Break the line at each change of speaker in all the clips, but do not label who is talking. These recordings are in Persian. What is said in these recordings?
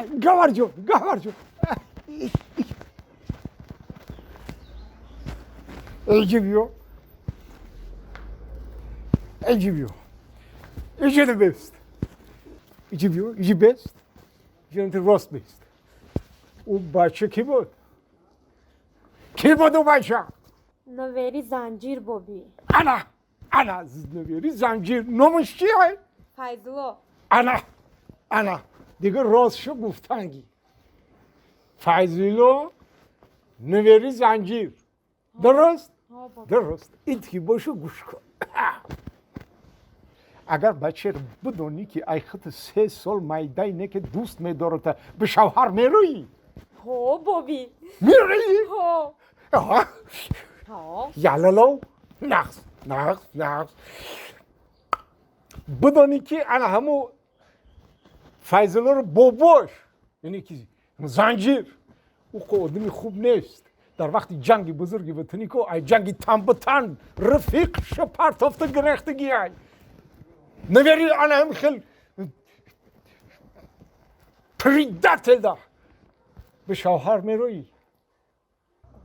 گوهر جون ایجیبیو ایجی the best ایجی best ایجی راست best اون بچه کی بود اون بچه
نویری زنجیر بابی
انا نویری زنجیر نامش چیه
فیضلو
انا دیگه راستشو گفتنگی فیضلو نویری زنجیر درست؟ درست این که باشو گوش کن اگر بچه رو بدونی که ای خط 3 سال مایده اینه که دوست میدارد به شوهر میروی
هو بابی
میروی؟
هو
یالالو نقص بدونی که انا همو فیضلو رو باباش یعنی که زنجیر او آدمی خوب نیست در وقتی جنگی بزرگی بتونی که ای جنگی تن به تن رفیق شپرتافته گرختگی ای نویری انا هم خیلی پریدت ده به شوهر میروی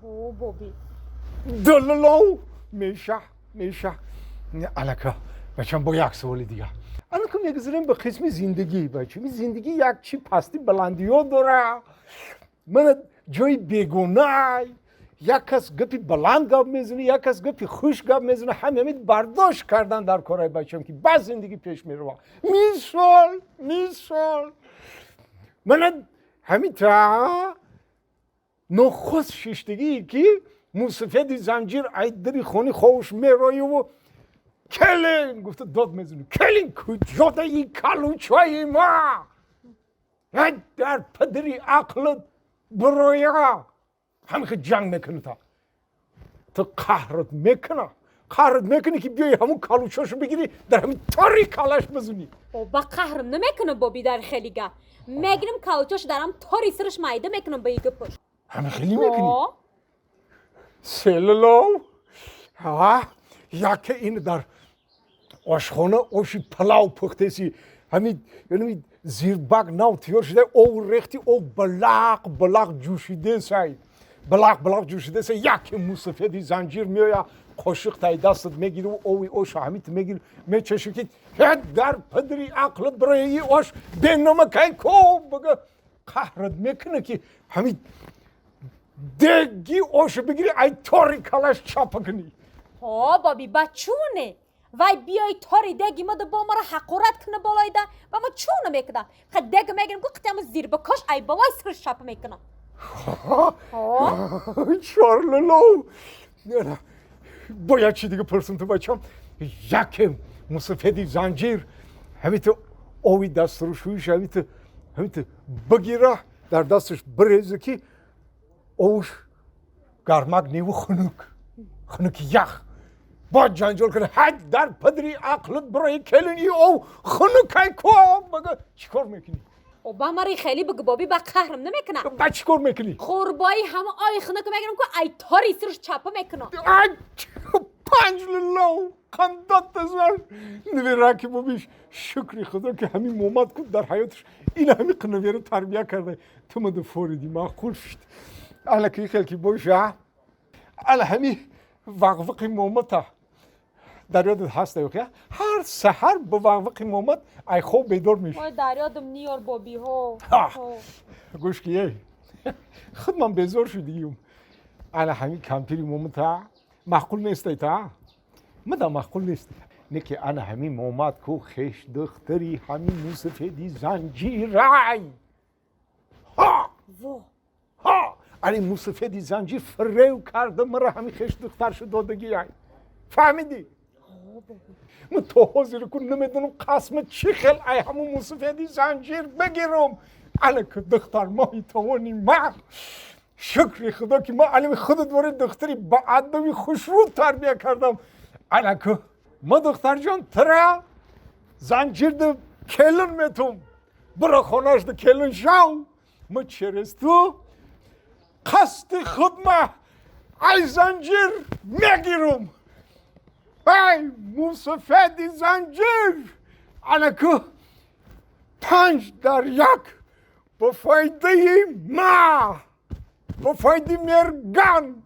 هو بابی
دلالو میشه الکه بچم با یک سوال دیگه الکه میگذاریم به قسم زندگی بچه می زندگی یک چی پستی بلندی ها داره من جای بیگونه یک کس گپی بلند گپ میزنه یک کس گپی خوش گپ میزنه همه برداشت کردن در کارهای بچم که بعد زندگی پیش میره میسال من همین تا نخست ششتگی که موسفید زنجیر ای دری خونی خوش میروی و کلین گفته داد میزنه کلین کجا ده این کلوچای ما در پدری عقلت بروی همه که جنگ میکنه تا قهرت میکنه که بیایی همون کلوچاشو بگیری در همین تاری کلش بزنی
با قهرم نمیکنه بابی در خیلی گه میگیرم کلوچاش درم تاری سرش مایده میکنم با یک پشت
همه خیلی میکنی سلالو یکی این در آشخانه آشی پلاو پختیسی همین زیربگ نو تیار شده او رختی او بلاق جوشیده سای بلاق جوشیده سای یکی موسفیدی زنجیر میایا قاشق تای دستت میگیره و اوی اوش همیت میگیره میچشه که در پدری عقلت برای ای اوش بینامه که کو بگه قهرت میکنه که همین دگی اوش بگیری ای تاری کلش چاپه کنی
بابی بچونه وای بیای تاری دگی ما ده با ما را حقورت کنه بالای ده و ما چونه میکنم خد دگ میگیرم گو قطعه زیر بکش ای بالای سرش چاپه میکنم
چارللو باید چی دیگه پرسون تو بچم یکی موسفیدی زنجیر همیت اوی دست رو شویش همیت بگیره در دستش بریزه که اوش گرمک نیو خنک یخ با جنجال کنه حد در پدری عقلت برای کلینی او خنکای کو بگه چیکار میکنی؟
با ماری خیلی بگه بابی با قهرم نمیکنه
با چیکار میکنی؟
قربایی همه آی خنک میگیرم که ای تاری سرش چاپه میکنم
پنج للو قندات تزار نویره که بابیش شکری خدا که همین مومد کن در حیاتش این همین قنویه رو تربیه کرده تو مده فوریدی معقول شد الکی خیلی باشه همین وقوقی مومد در یادت هست اوکی هر سحر با وقوقی مومد ای خوب بیدار میشه
وای در یادم نیار بابی ها
گوش کیه خود من بیزار شدیم همین کمپیری مومد معقول نیست ایتا مدام معقول نیست نه که همین مومد کو خیش دختری همین موسفیدی زنجیرای موسفیدی زنجیر فریو کرده مرا همین خیش دختر شد دادگی ای فهمیدی؟ من تو حاضر کن نمیدونم قسمت چی خیل ای همون موسفیدی زنجیر بگیرم که دختر ماهی توانی من شکری خدا که من علم خودت وارد دختری با ادبی خوشرو تربیه کردم که ما دختر جان تره زنجیر ده کلن میتون برا خانهش ده کلن شاو ما چرستو قصد خود ما ای زنجیر میگیرم ای موسفیدی زنجیر که 5 در 1 با فایده ما، با فایده مرگان.